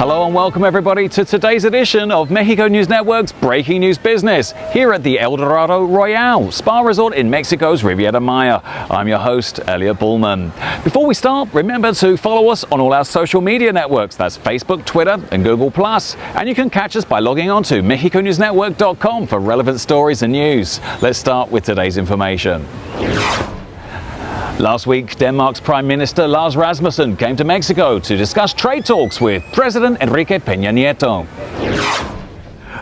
Hello and welcome everybody to today's edition of Mexico News Network's Breaking News Business here at the El Dorado Royale Spa Resort in Mexico's Riviera Maya. I'm your host, Elliot Bullman. Before we start, remember to follow us on all our social media networks. That's Facebook, Twitter and Google+. And you can catch us by logging on to mexiconewsnetwork.com for relevant stories and news. Let's start with today's information. Last week, Denmark's Prime Minister Lars Rasmussen came to Mexico to discuss trade talks with President Enrique Peña Nieto.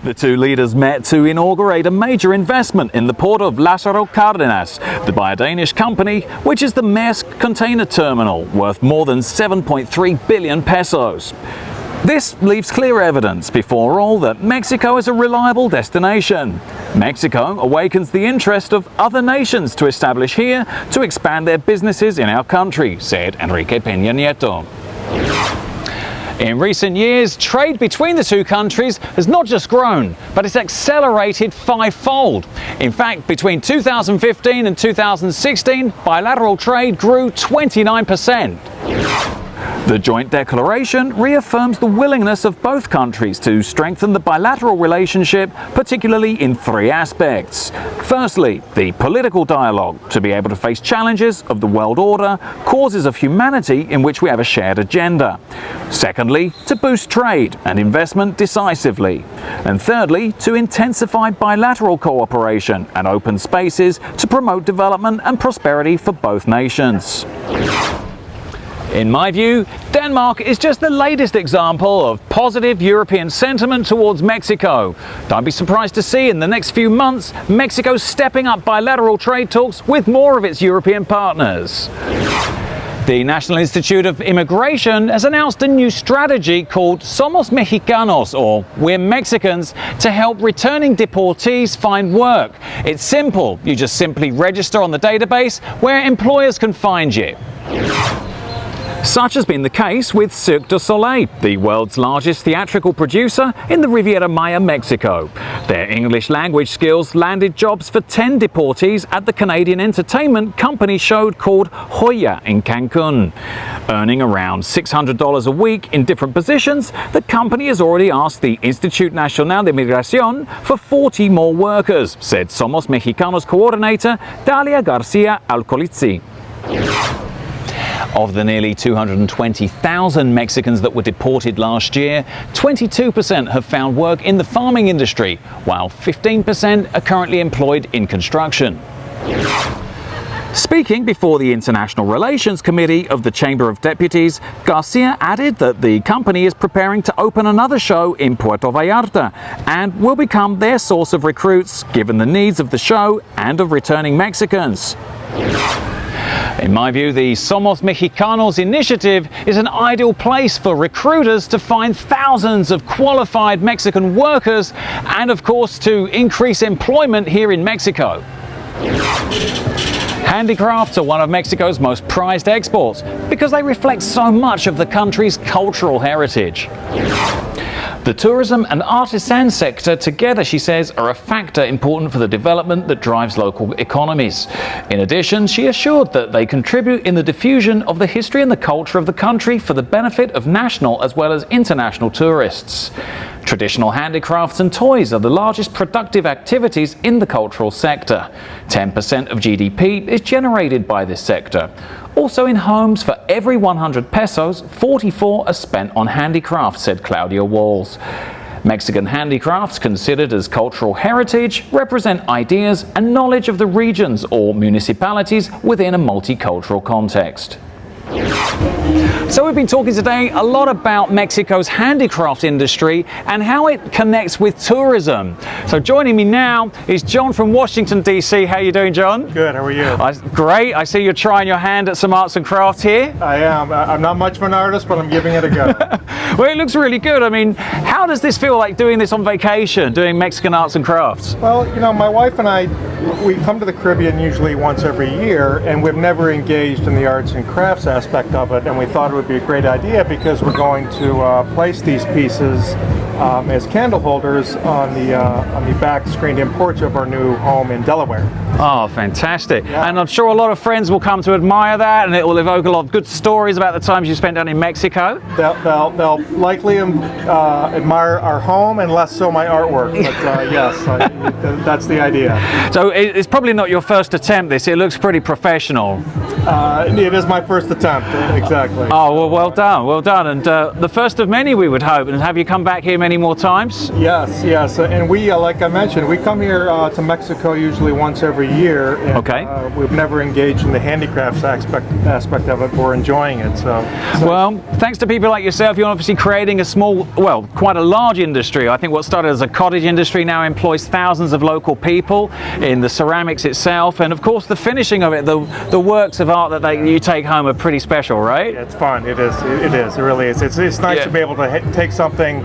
The two leaders met to inaugurate a major investment in the port of Lázaro Cárdenas, by a Danish company, which is the Maersk container terminal, worth more than 7.3 billion pesos. This leaves clear evidence before all that Mexico is a reliable destination. Mexico awakens the interest of other nations to establish here to expand their businesses in our country, said Enrique Peña Nieto. In recent years, trade between the two countries has not just grown, but it's accelerated fivefold. In fact, between 2015 and 2016, bilateral trade grew 29%. The joint declaration reaffirms the willingness of both countries to strengthen the bilateral relationship, particularly in three aspects. Firstly, the political dialogue, to be able to face challenges of the world order, causes of humanity in which we have a shared agenda. Secondly, to boost trade and investment decisively. And thirdly, to intensify bilateral cooperation and open spaces to promote development and prosperity for both nations. In my view, Denmark is just the latest example of positive European sentiment towards Mexico. Don't be surprised to see in the next few months Mexico stepping up bilateral trade talks with more of its European partners. The National Institute of Immigration has announced a new strategy called Somos Mexicanos, or We're Mexicans, to help returning deportees find work. It's simple. You just simply register on the database where employers can find you. Such has been the case with Cirque du Soleil, the world's largest theatrical producer in the Riviera Maya, Mexico. Their English language skills landed jobs for 10 deportees at the Canadian entertainment company show called Joya in Cancun. Earning around $600 a week in different positions, the company has already asked the Institut Nacional de Migración for 40 more workers, said Somos Mexicanos coordinator Dalia Garcia Alcolizzi. Of the nearly 220,000 Mexicans that were deported last year, 22% have found work in the farming industry, while 15% are currently employed in construction. Speaking before the International Relations Committee of the Chamber of Deputies, Garcia added that the company is preparing to open another show in Puerto Vallarta and will become their source of recruits, given the needs of the show and of returning Mexicans. In my view, the Somos Mexicanos initiative is an ideal place for recruiters to find thousands of qualified Mexican workers and, of course, to increase employment here in Mexico. Handicrafts are one of Mexico's most prized exports because they reflect so much of the country's cultural heritage. The tourism and artisan sector together, she says, are a factor important for the development that drives local economies. In addition, she assured that they contribute in the diffusion of the history and the culture of the country for the benefit of national as well as international tourists. Traditional handicrafts and toys are the largest productive activities in the cultural sector. 10% of GDP is generated by this sector. Also in homes, for every 100 pesos, 44 are spent on handicrafts, said Claudia Walls. Mexican handicrafts, considered as cultural heritage, represent ideas and knowledge of the regions or municipalities within a multicultural context. So we've been talking today a lot about Mexico's handicraft industry and how it connects with tourism. So joining me now is John from Washington, D.C. How are you doing, John? Good, how are you? Great. I see you're trying your hand at some arts and crafts here. I am. I'm not much of an artist, but I'm giving it a go. Well, it looks really good. I mean, how does this feel like doing this on vacation, doing Mexican arts and crafts? Well, you know, my wife and I, we come to the Caribbean usually once every year, and we've never engaged in the arts and crafts aspect of it, and we thought it would be a great idea because we're going to place these pieces as candle holders on the back screened-in porch of our new home in Delaware. Oh, fantastic. Yeah. And I'm sure a lot of friends will come to admire that, and it will evoke a lot of good stories about the times you spent down in Mexico. They'll likely admire our home and less so my artwork. But yes, that's the idea. So it's probably not your first attempt, this. It looks pretty professional. It is my first attempt, exactly. Oh, well, well done, well done. And the first of many, we would hope. And have you come back here many more times? Yes. And we, like I mentioned, we come here to Mexico usually once every year. And, Okay. We've never engaged in the handicrafts aspect of it. We're enjoying it. So. Well, thanks to people like yourself, you're obviously creating a small, well, quite a large industry. I think what started as a cottage industry now employs thousands of local people in the ceramics itself. And of course, the finishing of it, the works of art that you take home are pretty special, right? It's fun. It is. It really is. It's nice to be able to take something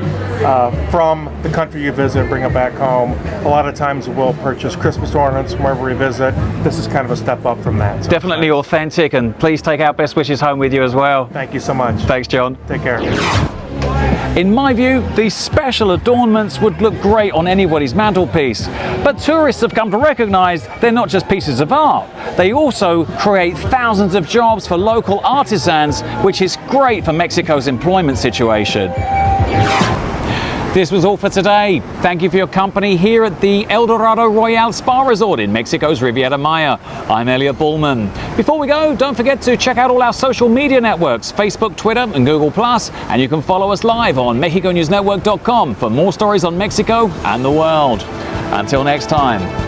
from the country you visit and bring it back home. A lot of times we'll purchase Christmas ornaments wherever we visit. This is kind of a step up from that. So Definitely authentic, and please take our best wishes home with you as well. thank you so much. Thanks, John. Take care. In my view, these special adornments would look great on anybody's mantelpiece. But tourists have come to recognise they're not just pieces of art. They also create thousands of jobs for local artisans, which is great for Mexico's employment situation. This was all for today. Thank you for your company here at the El Dorado Royale Spa Resort in Mexico's Riviera Maya. I'm Elliot Bullman. Before we go, don't forget to check out all our social media networks, Facebook, Twitter and Google+, and you can follow us live on MexicoNewsNetwork.com for more stories on Mexico and the world. Until next time.